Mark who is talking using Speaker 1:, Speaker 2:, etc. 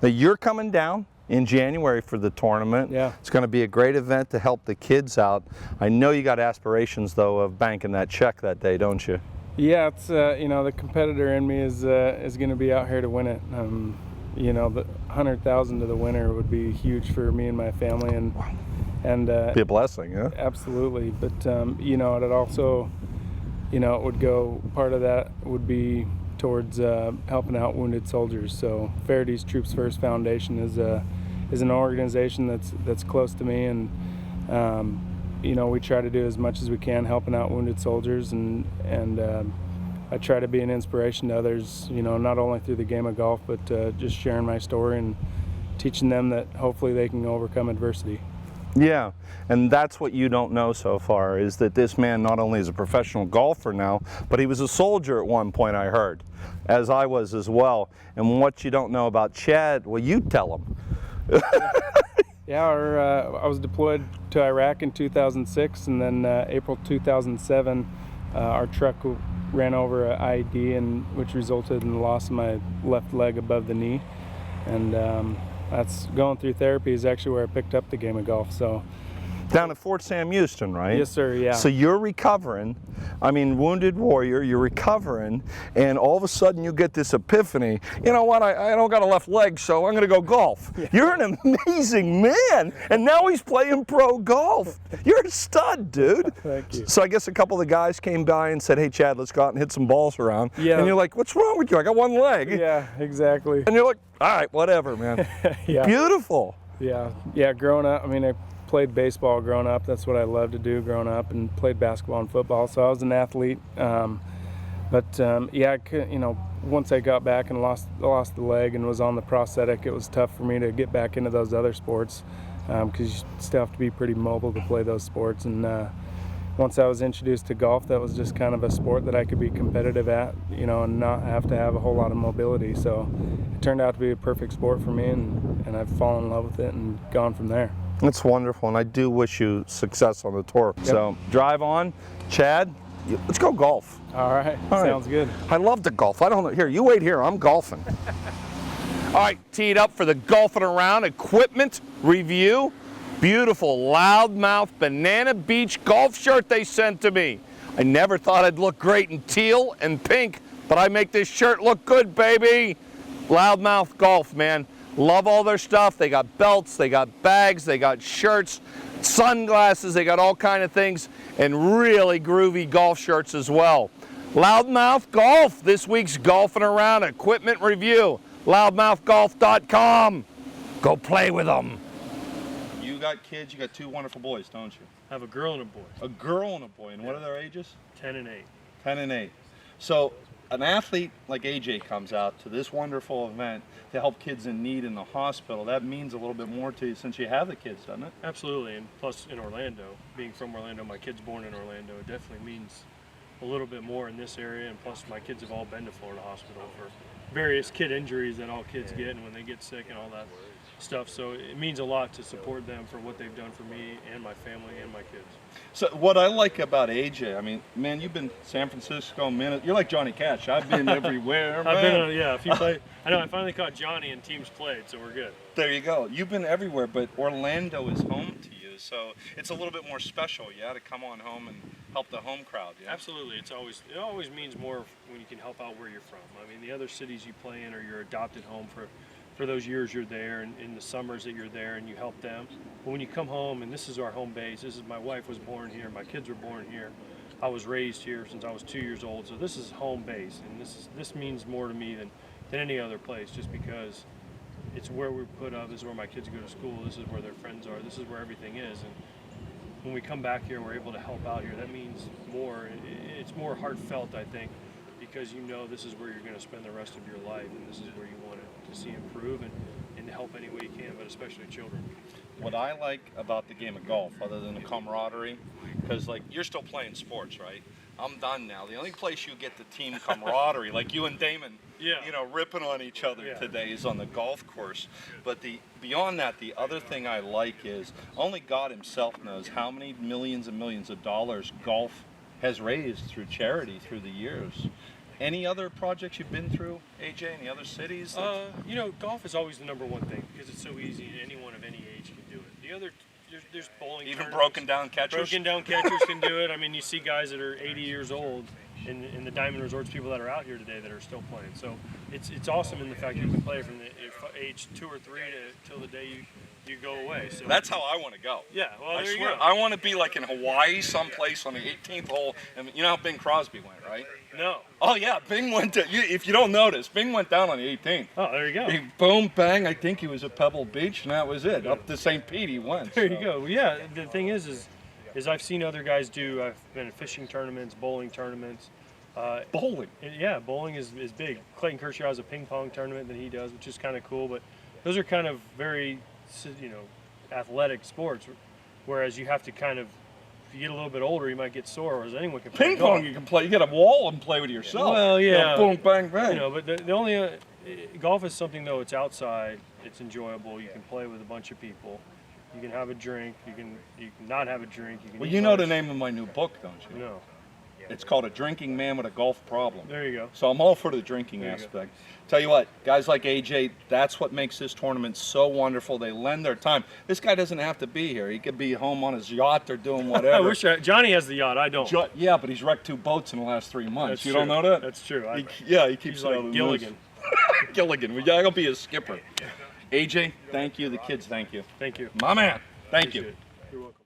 Speaker 1: Now you're coming down in January for the tournament.
Speaker 2: Yeah.
Speaker 1: It's going to be a great event to help the kids out. I know you got aspirations though of banking that check that day, don't you?
Speaker 2: Yeah, it's you know, the competitor in me is going to be out here to win it. You know, the 100,000 to the winner would be huge for me and my family, and
Speaker 1: Be a blessing, yeah.
Speaker 2: absolutely. But you know, it also, you know, it would go, part of that would be towards helping out wounded soldiers. So Faraday Troops First Foundation is an organization that's close to me, and you know, we try to do as much as we can helping out wounded soldiers, and I try to be an inspiration to others, you know, not only through the game of golf, but just sharing my story and teaching them that hopefully they can overcome adversity.
Speaker 1: Yeah, and that's what you don't know so far, is that this man not only is a professional golfer now, but he was a soldier at one point, I heard, as I was as well. And what you don't know about Chad, well, you tell him.
Speaker 2: Yeah, I was deployed to Iraq in 2006, and then April 2007, our truck ran over an IED, which resulted in the loss of my left leg above the knee. And that's going through therapy is actually where I picked up the game of golf. So
Speaker 1: Down at Fort Sam Houston, right?
Speaker 2: yes, sir. Yeah.
Speaker 1: So you're recovering, I mean, wounded warrior, you're recovering, and all of a sudden you get this epiphany, you know what, I don't got a left leg, so I'm going to go golf. Yeah. You're an amazing man, and now he's playing pro golf. You're a stud, dude.
Speaker 2: Thank you.
Speaker 1: So I guess a couple of the guys came by and said, hey, Chad, let's go out and hit some balls around.
Speaker 2: Yeah.
Speaker 1: And you're like, what's wrong with you? I got one leg.
Speaker 2: Yeah, exactly.
Speaker 1: And you're like, all right, whatever, man.
Speaker 2: Yeah.
Speaker 1: Beautiful.
Speaker 2: Yeah. Growing up, I mean, I played baseball growing up. That's what I loved to do growing up, and played basketball and football. So I was an athlete. Yeah, you know, once I got back and lost the leg and was on the prosthetic, it was tough for me to get back into those other sports, because you still have to be pretty mobile to play those sports. And once I was introduced to golf, that was just kind of a sport that I could be competitive at, you know, and not have to have a whole lot of mobility. So it turned out to be a perfect sport for me, and I've fallen in love with it and gone from there.
Speaker 1: That's wonderful, and I do wish you success on the tour. Yep. So drive on, Chad. Let's go golf.
Speaker 2: All right. Sounds good.
Speaker 1: I love to golf. I don't know. Here, you wait here. I'm golfing. All right, teed up for the Golfing Around equipment review. Beautiful loudmouth Banana Beach golf shirt they sent to me. I never thought I'd look great in teal and pink, but I make this shirt look good, baby. Loudmouth Golf, man. Love all their stuff. They got belts, they got bags, they got shirts, sunglasses, they got all kind of things, and really groovy golf shirts as well. Loudmouth Golf, this week's Golfing Around equipment review. Loudmouthgolf.com. Go play with them. You got kids, you got two wonderful boys, don't you?
Speaker 3: I have a girl and a boy.
Speaker 1: A girl and a boy, and what are their ages?
Speaker 3: 10 and 8.
Speaker 1: 10 and 8. So an athlete like AJ comes out to this wonderful event to help kids in need in the hospital. That means a little bit more to you since you have the kids, doesn't it?
Speaker 3: Absolutely, and plus in Orlando, being from Orlando, my kid's born in Orlando, it definitely means a little bit more in this area, and plus my kids have all been to Florida Hospital for various kid injuries that all kids get and when they get sick and all that stuff. So it means a lot to support them for what they've done for me and my family and my kids.
Speaker 1: So what I like about AJ, I mean, man, you've been San Francisco, Minnesota. You're like Johnny Cash. I've been everywhere, man.
Speaker 3: I've been on, yeah, a few play. I know, I finally caught Johnny and teams played, so we're good.
Speaker 1: There you go. You've been everywhere, but Orlando is home to you, so it's a little bit more special, yeah, to come on home and help the home crowd, yeah?
Speaker 3: Absolutely. It always means more when you can help out where you're from. I mean, the other cities you play in are your adopted home for those years you're there, and in the summers that you're there and you help them. But when you come home, and this is our home base, my wife was born here, my kids were born here, I was raised here since I was 2 years old, so this is home base, and this means more to me than any other place, just because it's where we're put up, this is where my kids go to school, this is where their friends are, this is where everything is. And when we come back here, we're able to help out here. That means more. It's more heartfelt, I think, because you know this is where you're going to spend the rest of your life, and this is where you want to see improve and to help any way you can, but especially children.
Speaker 1: What I like about the game of golf, other than the camaraderie, because like you're still playing sports, right? I'm done now. The only place you get the team camaraderie, like you and Damon, you know, ripping on each other today, is on the golf course. But beyond that, the other thing I like is only God himself knows how many millions and millions of dollars golf has raised through charity through the years.
Speaker 4: Any other projects you've been through, AJ? Any other cities?
Speaker 3: You know, golf is always the #1 thing because it's so easy, and anyone of any age can do it. The other, there's bowling.
Speaker 4: Even
Speaker 3: tournaments.
Speaker 4: broken down catchers.
Speaker 3: Broken down catchers can do it. I mean, you see guys that are 80 years old in the Diamond Resorts, people that are out here today that are still playing. So it's awesome in the fact that you can play from the age 2 or 3 till the day you go away. So
Speaker 4: That's how I want to go.
Speaker 3: yeah. Well,
Speaker 4: I
Speaker 3: there
Speaker 4: swear,
Speaker 3: you go.
Speaker 4: I want to be like in Hawaii, someplace on the 18th hole. And you know how Bing Crosby went, right?
Speaker 3: No.
Speaker 4: Oh yeah, Bing went to. If you don't notice, Bing went down on the 18th.
Speaker 3: Oh, there you go.
Speaker 4: He boom, bang. I think he was at Pebble Beach, and that was it. Up to St. Pete he went.
Speaker 3: There
Speaker 4: so.
Speaker 3: you go. Well, yeah. The thing is I've seen other guys do. I've been in fishing tournaments, bowling tournaments.
Speaker 4: Bowling.
Speaker 3: Yeah, bowling is big. Clayton Kershaw has a ping pong tournament that he does, which is kind of cool. But those are kind of very, athletic sports. Whereas you have to kind of, if you get a little bit older, you might get sore. Whereas anyone can play
Speaker 4: Ping pong
Speaker 3: golf.
Speaker 4: you can play. You get a wall and play with yourself.
Speaker 3: Well, yeah.
Speaker 4: You know, boom, bang, bang.
Speaker 3: But the only golf is something though. It's outside. It's enjoyable. You can play with a bunch of people. You can have a drink. You can not have a drink. You can.
Speaker 4: Well,
Speaker 3: eat
Speaker 4: you know the
Speaker 3: lunch.
Speaker 4: name of my new book, don't you?
Speaker 3: No.
Speaker 4: It's called A Drinking Man with a Golf Problem.
Speaker 3: There you go.
Speaker 4: So I'm all for the drinking
Speaker 3: There you go.
Speaker 4: aspect. Tell you what, guys like AJ, that's what makes this tournament so wonderful. They lend their time. This guy doesn't have to be here. He could be home on his yacht or doing whatever.
Speaker 3: I wish Johnny has the yacht. I don't.
Speaker 4: Yeah, but he's wrecked 2 boats in the last 3 months.
Speaker 3: That's
Speaker 4: you
Speaker 3: true.
Speaker 4: don't know that?
Speaker 3: That's true.
Speaker 4: He keeps
Speaker 3: He's
Speaker 4: it out of
Speaker 3: like
Speaker 4: the
Speaker 3: Gilligan.
Speaker 4: news. Gilligan. Well, yeah, I'll be his skipper. AJ, thank you. The kids, thank you.
Speaker 3: Thank you.
Speaker 4: My man, thank
Speaker 3: Appreciate
Speaker 4: you.
Speaker 3: it. You're welcome.